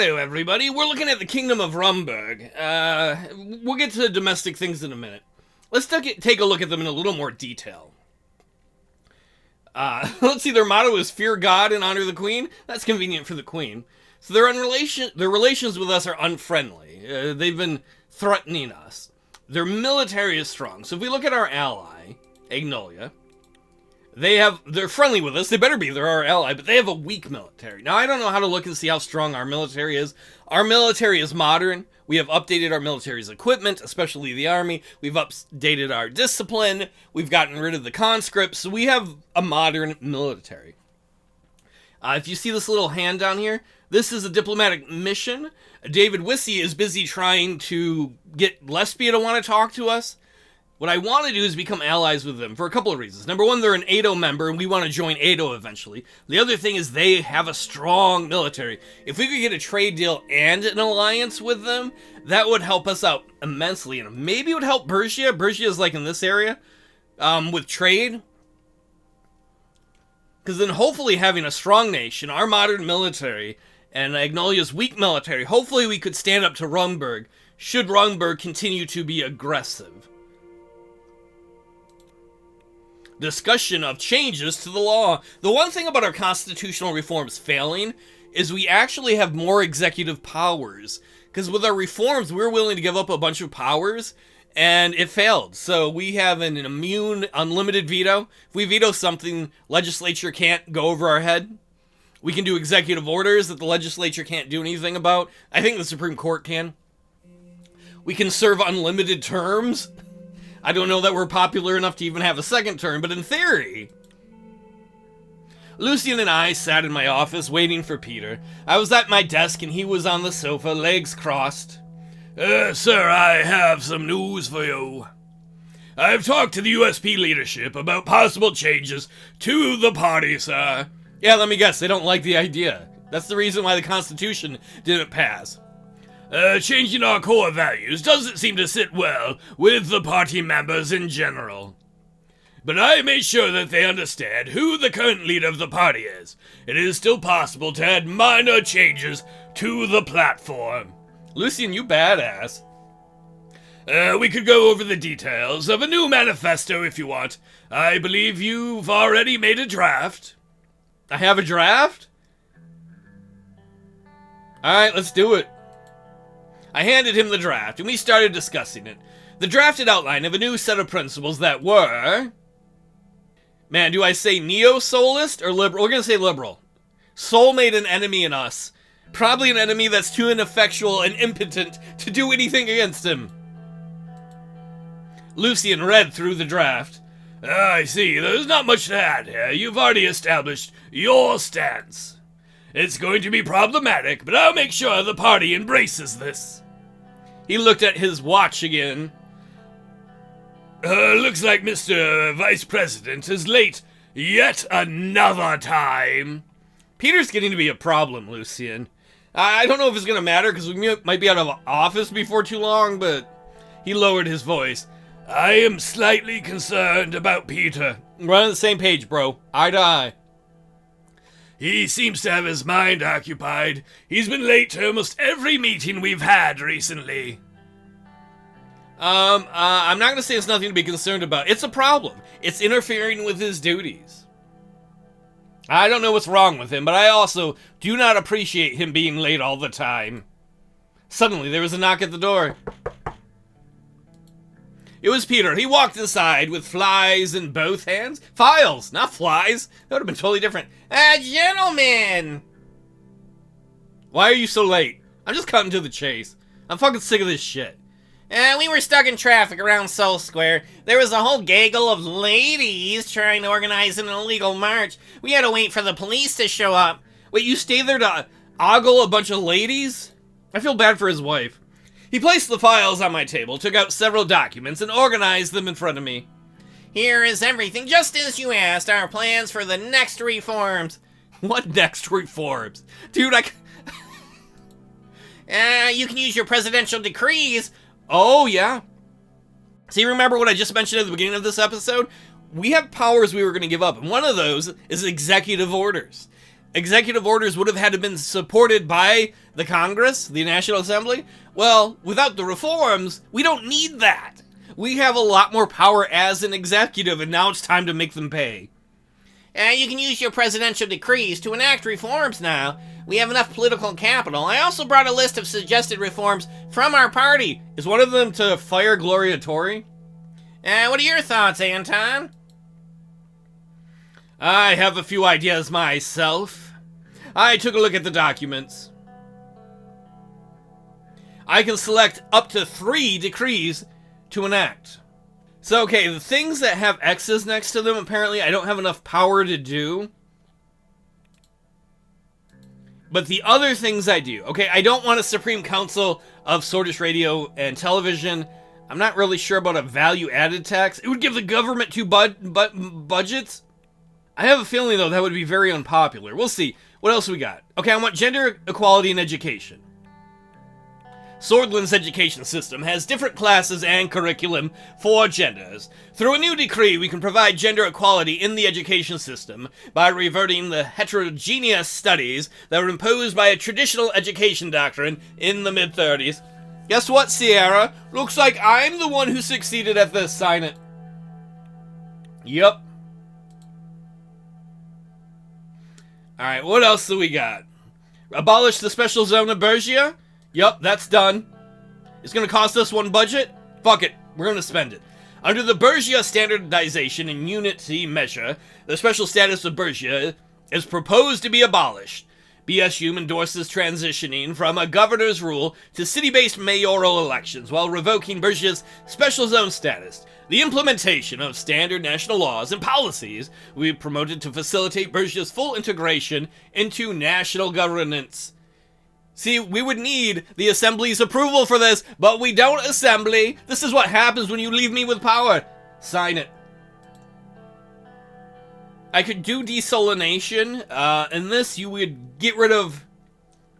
Hello, everybody. We're looking at the Kingdom of Rumburg. We'll get to domestic things in a minute. Let's take a look at them in a little more detail. Let's see, their motto is Fear God and Honor the Queen. That's convenient for the Queen. So their relations with us are unfriendly. They've been threatening us. Their military is strong. So if we look at our ally, Agnolia, they're friendly with us. They better be. They're our ally, but they have a weak military. Now, I don't know how to look and see how strong our military is. Our military is modern. We have updated our military's equipment, especially the army. We've updated our discipline. We've gotten rid of the conscripts. So we have a modern military. If you see this little hand down here, this is a diplomatic mission. David Wissey is busy trying to get Lesbia to want to talk to us. What I want to do is become allies with them for a couple of reasons. Number one, they're an ATO member, and we want to join ATO eventually. The other thing is they have a strong military. If we could get a trade deal and an alliance with them, that would help us out immensely. And maybe it would help Bergia. Bergia is like in this area with trade. Because then hopefully having a strong nation, our modern military, and Agnolia's weak military, hopefully we could stand up to Rumburg should Rumburg continue to be aggressive. Discussion of changes to the law. The one thing about our constitutional reforms failing is we actually have more executive powers. Because with our reforms, we're willing to give up a bunch of powers, and it failed. So we have an immune, unlimited veto. If we veto something, legislature can't go over our head. We can do executive orders that the legislature can't do anything about. I think the Supreme Court can. We can serve unlimited terms. I don't know that we're popular enough to even have a second term, but in theory. Lucien and I sat in my office waiting for Peter. I was at my desk and he was on the sofa, legs crossed. Sir, I have some news for you. I've talked to the USP leadership about possible changes to the party, sir. Yeah, let me guess, they don't like the idea. That's the reason why the Constitution didn't pass. Changing our core values doesn't seem to sit well with the party members in general. But I made sure that they understand who the current leader of the party is. It is still possible to add minor changes to the platform. Lucien, you badass. We could go over the details of a new manifesto if you want. I believe you've already made a draft. I have a draft? Alright, let's do it. I handed him the draft, and we started discussing it. The drafted outline of a new set of principles that were... Man, do I say neo-soulist or liberal? We're going to say liberal. Soul made an enemy in us. Probably an enemy that's too ineffectual and impotent to do anything against him. Lucien read through the draft. I see. There's not much to add here. You've already established your stance. It's going to be problematic, but I'll make sure the party embraces this. He looked at his watch again. Looks like Mr. Vice President is late yet another time. Peter's getting to be a problem, Lucien. I don't know if it's going to matter, because we might be out of office before too long, but he lowered his voice. I am slightly concerned about Peter. We're on the same page, bro. Eye to eye. He seems to have his mind occupied. He's been late to almost every meeting we've had recently. I'm not going to say it's nothing to be concerned about. It's a problem. It's interfering with his duties. I don't know what's wrong with him, but I also do not appreciate him being late all the time. Suddenly, there was a knock at the door. It was Peter. He walked inside with flies in both hands. Files, not flies. That would have been totally different. Gentlemen! Why are you so late? I'm just cutting to the chase. I'm fucking sick of this shit. We were stuck in traffic around Soul Square. There was a whole gaggle of ladies trying to organize an illegal march. We had to wait for the police to show up. Wait, you stayed there to ogle a bunch of ladies? I feel bad for his wife. He placed the files on my table, took out several documents, and organized them in front of me. Here is everything, just as you asked, our plans for the next reforms. What next reforms? Dude, you can use your presidential decrees. Oh, yeah. See, remember what I just mentioned at the beginning of this episode? We have powers we were going to give up, and one of those is executive orders. executive orders would have had to been supported by the Congress, the National Assembly. Well, without the reforms, we don't need that. We have a lot more power as an executive, and now it's time to make them pay. You can use your presidential decrees to enact reforms now. We have enough political capital. I also brought a list of suggested reforms from our party. Is one of them to fire Gloria Tory? What are your thoughts, Anton? I have a few ideas myself. I took a look at the documents. I can select up to 3 decrees to enact. So, okay, the things that have X's next to them, apparently I don't have enough power to do. But the other things I do. Okay, I don't want a Supreme Council of Swordfish Radio and Television. I'm not really sure about a value-added tax. It would give the government 2 budgets. I have a feeling, though, that would be very unpopular. We'll see. What else we got? Okay, I want gender equality in education. Sordland's education system has different classes and curriculum for genders. Through a new decree, we can provide gender equality in the education system by reverting the heterogeneous studies that were imposed by a traditional education doctrine in the mid-30s. Guess what, Sierra? Looks like I'm the one who succeeded at this. Sign it. Yep. Alright, what else do we got? Abolish the special zone of Bergia? Yup, that's done. It's gonna cost us 1 budget? Fuck it, we're gonna spend it. Under the Bergia Standardization and Unity Measure, the special status of Bergia is proposed to be abolished. BSU endorses transitioning from a governor's rule to city-based mayoral elections while revoking Bergia's special zone status. The implementation of standard national laws and policies we promoted to facilitate Bergia's full integration into national governance. See, we would need the Assembly's approval for this, but we don't, Assembly. This is what happens when you leave me with power. Sign it. I could do desalination. In this, you would get rid of...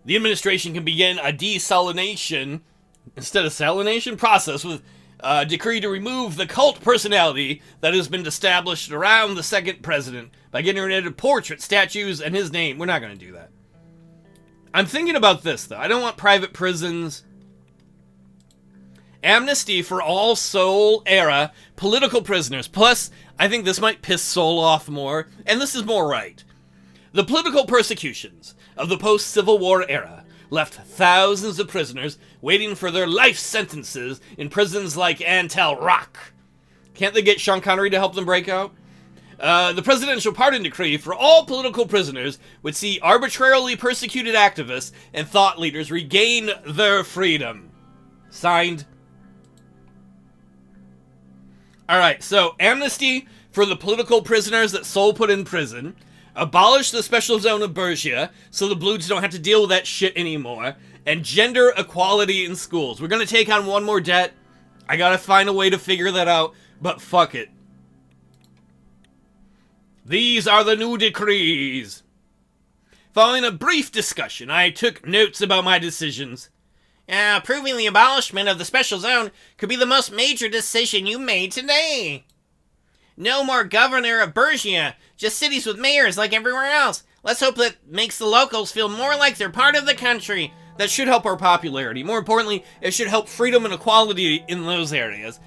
The administration can begin a desalination, instead of salination, process with a decree to remove the cult personality that has been established around the second president by getting rid of portrait statues and his name. We're not going to do that. I'm thinking about this, though. I don't want private prisons. Amnesty for all Soul-era political prisoners. Plus, I think this might piss Soul off more, and this is more right. The political persecutions of the post-Civil War era left thousands of prisoners waiting for their life sentences in prisons like Antel Rock. Can't they get Sean Connery to help them break out? The presidential pardon decree for all political prisoners would see arbitrarily persecuted activists and thought leaders regain their freedom. Signed. Alright, so amnesty for the political prisoners that Soul put in prison. Abolish the special zone of Bergia so the Bloods don't have to deal with that shit anymore. And gender equality in schools. We're gonna take on 1 more debt. I gotta find a way to figure that out, but fuck it. These are the new decrees. Following a brief discussion, I took notes about my decisions. Approving the abolishment of the special zone could be the most major decision you made today. No more governor of Bergia, just cities with mayors like everywhere else. Let's hope that makes the locals feel more like they're part of the country. That should help our popularity. More importantly, it should help freedom and equality in those areas.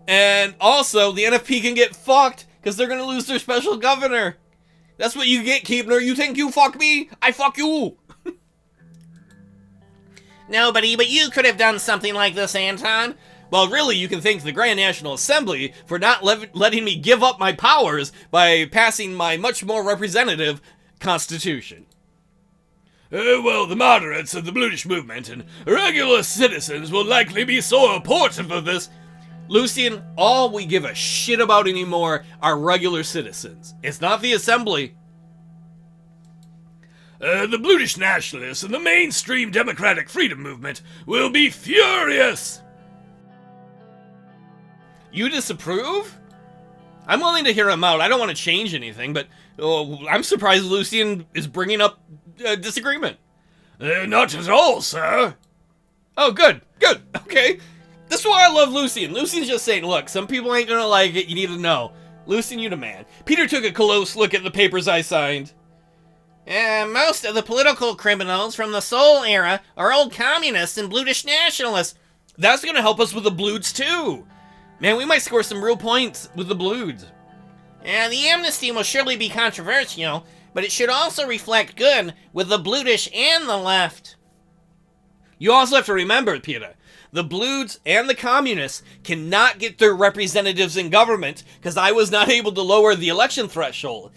And also, the NFP can get fucked because they're going to lose their special governor. That's what you get, Keebner. You think you fuck me? I fuck you. Nobody but you could have done something like this, Anton. Well, really, you can thank the Grand National Assembly for not letting me give up my powers by passing my much more representative constitution. Well, the moderates of the Bluish movement and regular citizens will likely be so supportive of this. Lucian, all we give a shit about anymore are regular citizens. It's not the Assembly. The Bluish nationalists and the mainstream democratic freedom movement will be furious. You disapprove? I'm willing to hear him out. I don't want to change anything, but I'm surprised Lucian is bringing up disagreement. Not at all, sir. Oh, good, good, okay. This is why I love Lucian. Lucian's just saying, look, some people ain't gonna like it, you need to know. Lucian, you the man. Peter took a close look at the papers I signed. Most of the political criminals from the Seoul era are old communists and blutish nationalists. That's gonna help us with the Bloods, too. Man, we might score some real points with the Bloods. The amnesty will surely be controversial, but it should also reflect good with the blutish and the left. You also have to remember, Peter, the Bloods and the communists cannot get their representatives in government because I was not able to lower the election threshold.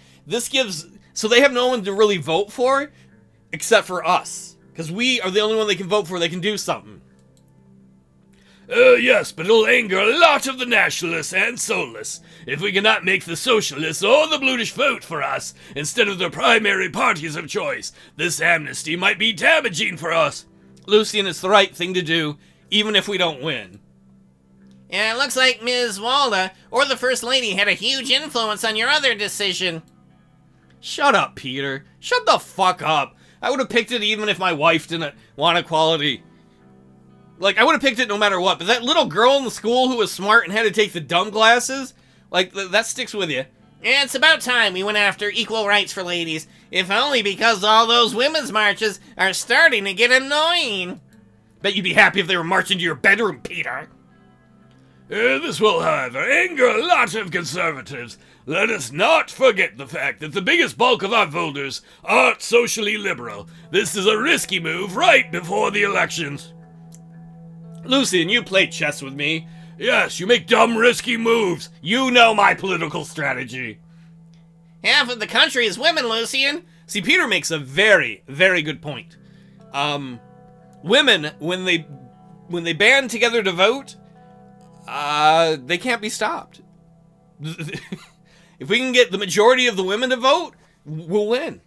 So they have no one to really vote for except for us, because we are the only one they can vote for that can do something. Yes, but it'll anger a lot of the nationalists and soulless if we cannot make the socialists or the blutish vote for us instead of their primary parties of choice. This amnesty might be damaging for us. Lucian, it's the right thing to do, even if we don't win. It looks like Ms. Walda or the First Lady had a huge influence on your other decision. Shut up, Peter. Shut the fuck up. I would have picked it even if my wife didn't want equality. Like, I would have picked it no matter what, but that little girl in the school who was smart and had to take the dumb classes, like, that sticks with you. It's about time we went after equal rights for ladies, if only because all those women's marches are starting to get annoying. Bet you'd be happy if they were marching to your bedroom, Peter. This will, however, anger a lot of conservatives. Let us not forget the fact that the biggest bulk of our voters aren't socially liberal. This is a risky move right before the elections. Lucian, you play chess with me. Yes, you make dumb, risky moves. You know my political strategy. Half of the country is women, Lucian. See, Peter makes a very, very good point. Women, when they band together to vote, they can't be stopped. If we can get the majority of the women to vote, we'll win.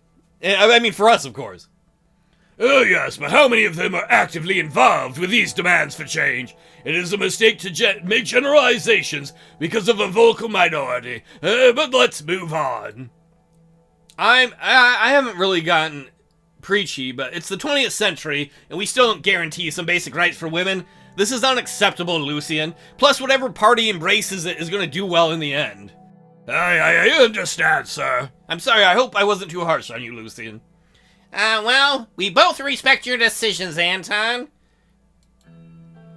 I mean, for us, of course. Oh, yes, but how many of them are actively involved with these demands for change? It is a mistake to make generalizations because of a vocal minority. But let's move on. I haven't really gotten preachy, but it's the 20th century, and we still don't guarantee some basic rights for women. This is unacceptable, Lucian. Plus, whatever party embraces it is going to do well in the end. I understand, sir. I'm sorry, I hope I wasn't too harsh on you, Lucian. Well, we both respect your decisions, Anton.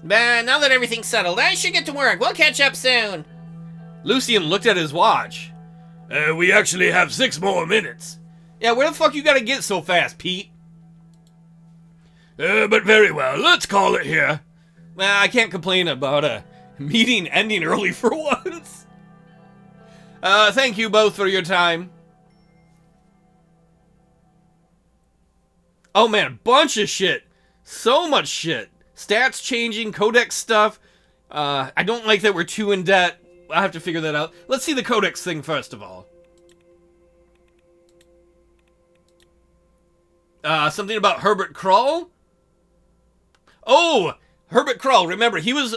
But now that everything's settled, I should get to work. We'll catch up soon. Lucian looked at his watch. We actually have 6 more minutes. Yeah, where the fuck you gotta get so fast, Pete? But very well, let's call it here. Well, I can't complain about a meeting ending early for once. Thank you both for your time. Oh man, a bunch of shit. So much shit. Stats changing, codex stuff. I don't like that we're too in debt. I'll have to figure that out. Let's see the codex thing first of all. Something about Herbert Krull? Oh! Herbert Krull, remember, he was,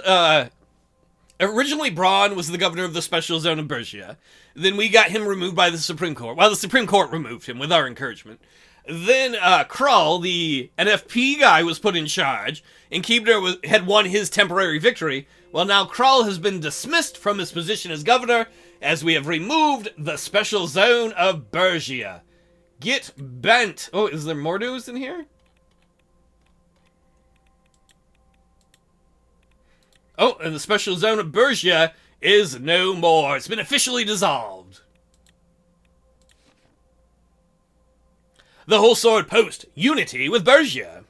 originally Braun was the governor of the special zone of Bergia. Then we got him removed by the Supreme Court. Well, the Supreme Court removed him with our encouragement. Then, Krull, the NFP guy, was put in charge, and Keebner had won his temporary victory. Well, now Krull has been dismissed from his position as governor, as we have removed the special zone of Bergia. Get bent. Oh, is there more news in here? Oh, and the special zone of Bergia is no more. It's been officially dissolved. The whole sword post unity with Bergia.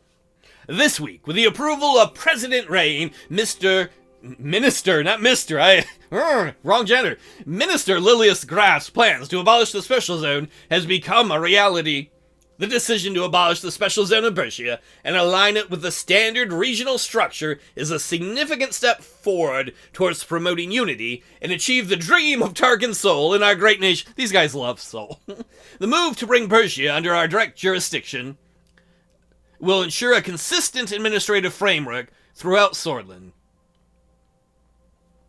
This week, with the approval of President Rayne, Minister, not Mr., wrong gender. Minister Lilius Graf's plans to abolish the special zone has become a reality. The decision to abolish the special zone of Bergia and align it with the standard regional structure is a significant step forward towards promoting unity and achieve the dream of Tarkin Seoul in our great nation. These guys love Seoul. The move to bring Bergia under our direct jurisdiction will ensure a consistent administrative framework throughout Sordland.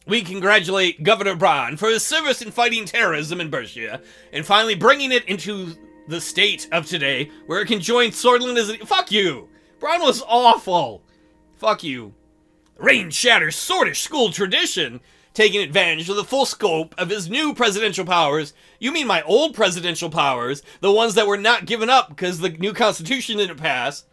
We congratulate Governor Braun for his service in fighting terrorism in Bergia and finally bringing it into the state of today, where it can join Sordland as a— Fuck you! Braun was awful! Fuck you. Rayne shatters Swordish school tradition, taking advantage of the full scope of his new presidential powers. You mean my old presidential powers, the ones that were not given up because the new constitution didn't pass.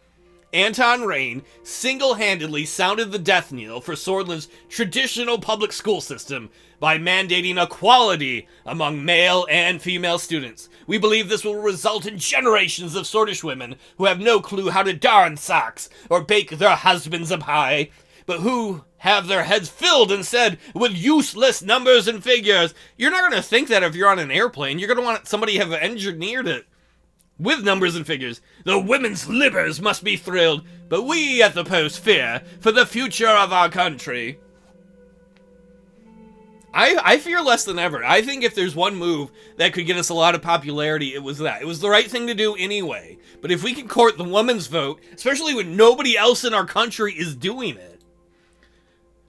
Anton Rayne single-handedly sounded the death knell for Sordland's traditional public school system by mandating equality among male and female students. We believe this will result in generations of Sordish women who have no clue how to darn socks or bake their husbands a pie, but who have their heads filled instead with useless numbers and figures. You're not going to think that if you're on an airplane. You're going to want somebody to have engineered it with numbers and figures. The women's livers must be thrilled, but we at the Post fear for the future of our country. I fear less than ever. I think if there's one move that could get us a lot of popularity, it was that. It was the right thing to do anyway. But if we can court the women's vote, especially when nobody else in our country is doing it.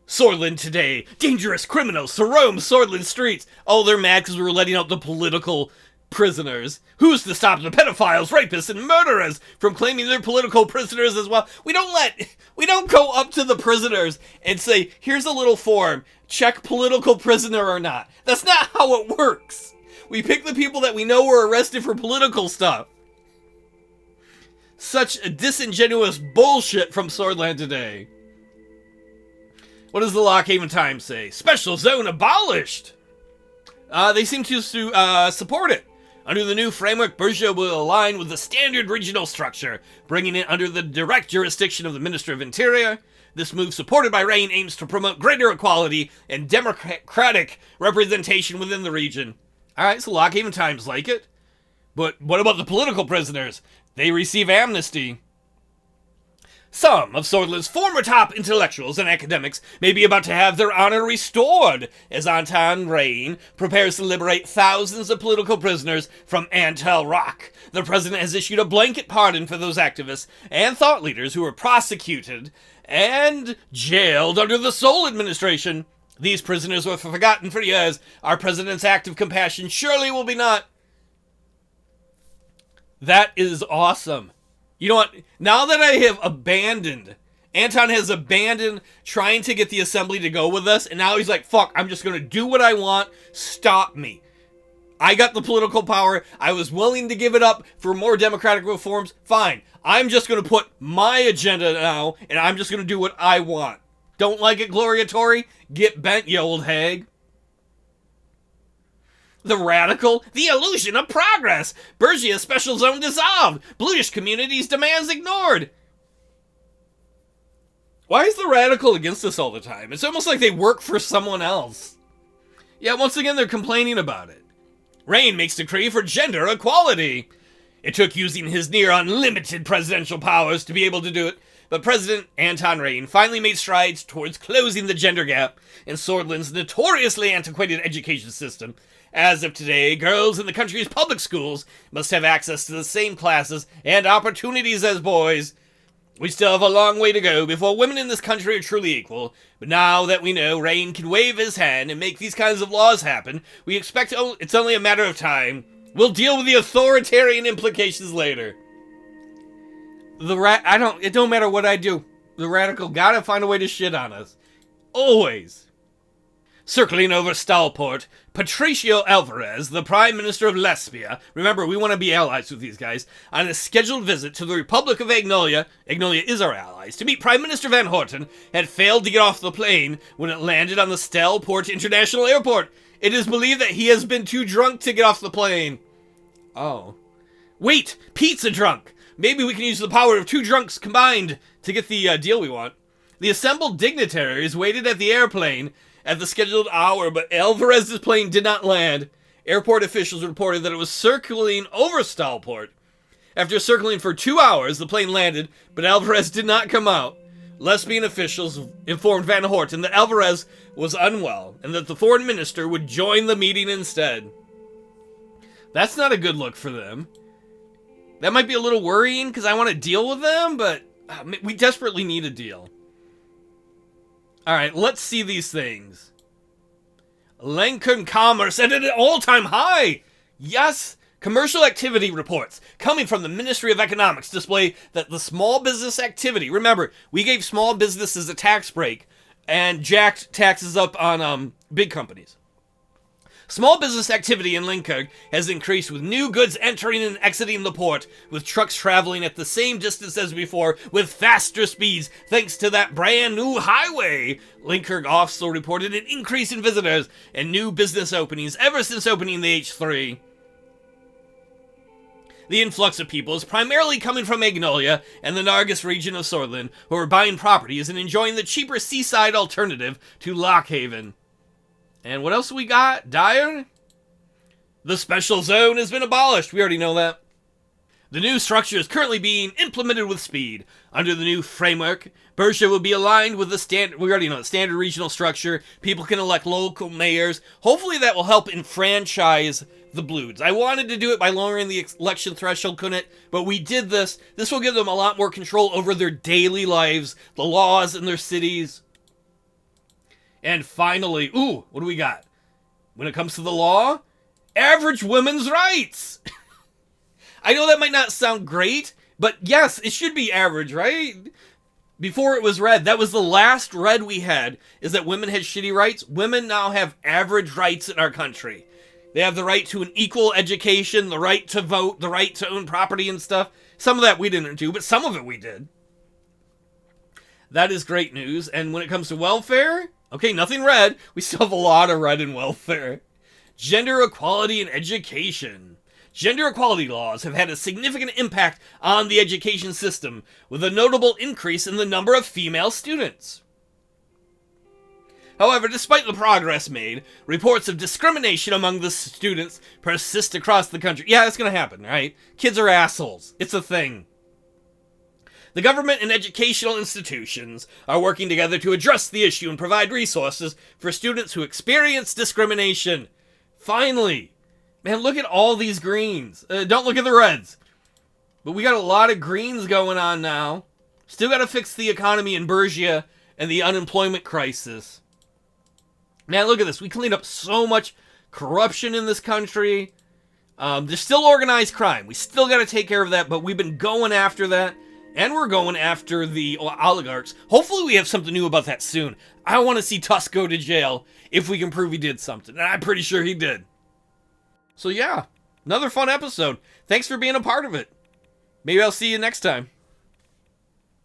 Sordland today. Dangerous criminals to roam Sordland streets. Oh, they're mad because we're letting out the political prisoners. Who's to stop the pedophiles, rapists, and murderers from claiming they're political prisoners as well? We don't go up to the prisoners and say, here's a little form, check political prisoner or not. That's not how it works. We pick the people that we know were arrested for political stuff. Such a disingenuous bullshit from Sordland today. What does the Lockhaven Times say? Special zone abolished! They seem to support it. Under the new framework, Bergia will align with the standard regional structure, bringing it under the direct jurisdiction of the Minister of Interior. This move, supported by Rayne, aims to promote greater equality and democratic representation within the region. Alright, so Lockhaven Times like it. But what about the political prisoners? They receive amnesty. Some of Sordland's former top intellectuals and academics may be about to have their honor restored as Anton Rayne prepares to liberate thousands of political prisoners from Antel Rock. The president has issued a blanket pardon for those activists and thought leaders who were prosecuted and jailed under the Sol administration. These prisoners were forgotten for years. Our president's act of compassion surely will be not. That is awesome. You know what? Now that I have Anton has abandoned trying to get the assembly to go with us, and now he's like, fuck, I'm just going to do what I want. Stop me. I got the political power. I was willing to give it up for more democratic reforms. Fine. I'm just going to put my agenda now, and I'm just going to do what I want. Don't like it, Gloria Tory? Get bent, you old hag. The radical, the illusion of progress. Bergia special zone dissolved. Bluish communities' demands ignored. Why is the radical against us all the time? It's almost like they work for someone else. Yeah, once again, they're complaining about it. Rayne makes decree for gender equality. It took using his near unlimited presidential powers to be able to do it, but President Anton Rayne finally made strides towards closing the gender gap in Sordland's notoriously antiquated education system. As of today, girls in the country's public schools must have access to the same classes and opportunities as boys. We still have a long way to go before women in this country are truly equal, but now that we know Rayne can wave his hand and make these kinds of laws happen, we expect it's only a matter of time. We'll deal with the authoritarian implications later. It don't matter what I do. The radical gotta find a way to shit on us. Always. Circling over Stalport, Patricio Alvarez, the Prime Minister of Lesbia, remember, we want to be allies with these guys, on a scheduled visit to the Republic of Agnolia is our allies, to meet Prime Minister Van Horten, had failed to get off the plane when it landed on the Stalport International Airport. It is believed that he has been too drunk to get off the plane. Oh. Wait! Pizza drunk! Maybe we can use the power of two drunks combined to get the deal we want. The assembled dignitaries waited at the airplane at the scheduled hour, but Alvarez's plane did not land. Airport officials reported that it was circling over Stalport. After circling for 2 hours, the plane landed, but Alvarez did not come out. Lesbian officials informed Van Horten that Alvarez was unwell, and that the foreign minister would join the meeting instead. That's not a good look for them. That might be a little worrying, because I want to deal with them, but we desperately need a deal. Alright, let's see these things. Lincoln commerce at an all-time high! Yes! Commercial activity reports coming from the Ministry of Economics display that the small business activity, remember, we gave small businesses a tax break and jacked taxes up on Big companies. Small business activity in Linköping has increased with new goods entering and exiting the port, with trucks traveling at the same distance as before with faster speeds thanks to that brand new highway. Linköping also reported an increase in visitors and new business openings ever since opening the H3. The influx of people is primarily coming from Magnolia and the Nargis region of Sordland, who are buying properties and enjoying the cheaper seaside alternative to Lockhaven. And what else we got? Dire? The special zone has been abolished. We already know that. The new structure is currently being implemented with speed. Under the new framework, Berkshire will be aligned with the standard, we already know, the standard regional structure. People can elect local mayors. Hopefully that will help enfranchise the Bloods. I wanted to do it by lowering the election threshold, couldn't it? But we did this. This will give them a lot more control over their daily lives, the laws in their cities. And finally, what do we got? When it comes to the law, average women's rights. I know that might not sound great, but yes, it should be average, right? Before it was red, that was the last red we had, is that women had shitty rights. Women now have average rights in our country. They have the right to an equal education, the right to vote, the right to own property and stuff. Some of that we didn't do, but some of it we did. That is great news. And when it comes to welfare, okay, nothing red. We still have a lot of red in welfare. Gender equality in education. Gender equality laws have had a significant impact on the education system, with a notable increase in the number of female students. However, despite the progress made, reports of discrimination among the students persist across the country. Yeah, that's going to happen, right? Kids are assholes. It's a thing. The government and educational institutions are working together to address the issue and provide resources for students who experience discrimination. Finally! Man, look at all these greens. Don't look at the reds. But we got a lot of greens going on now. Still got to fix the economy in Berkshire and the unemployment crisis. Man, look at this. We cleaned up so much corruption in this country. There's still organized crime. We still got to take care of that, but we've been going after that. And we're going after the oligarchs. Hopefully we have something new about that soon. I want to see Tusk go to jail if we can prove he did something. And I'm pretty sure he did. So yeah, another fun episode. Thanks for being a part of it. Maybe I'll see you next time.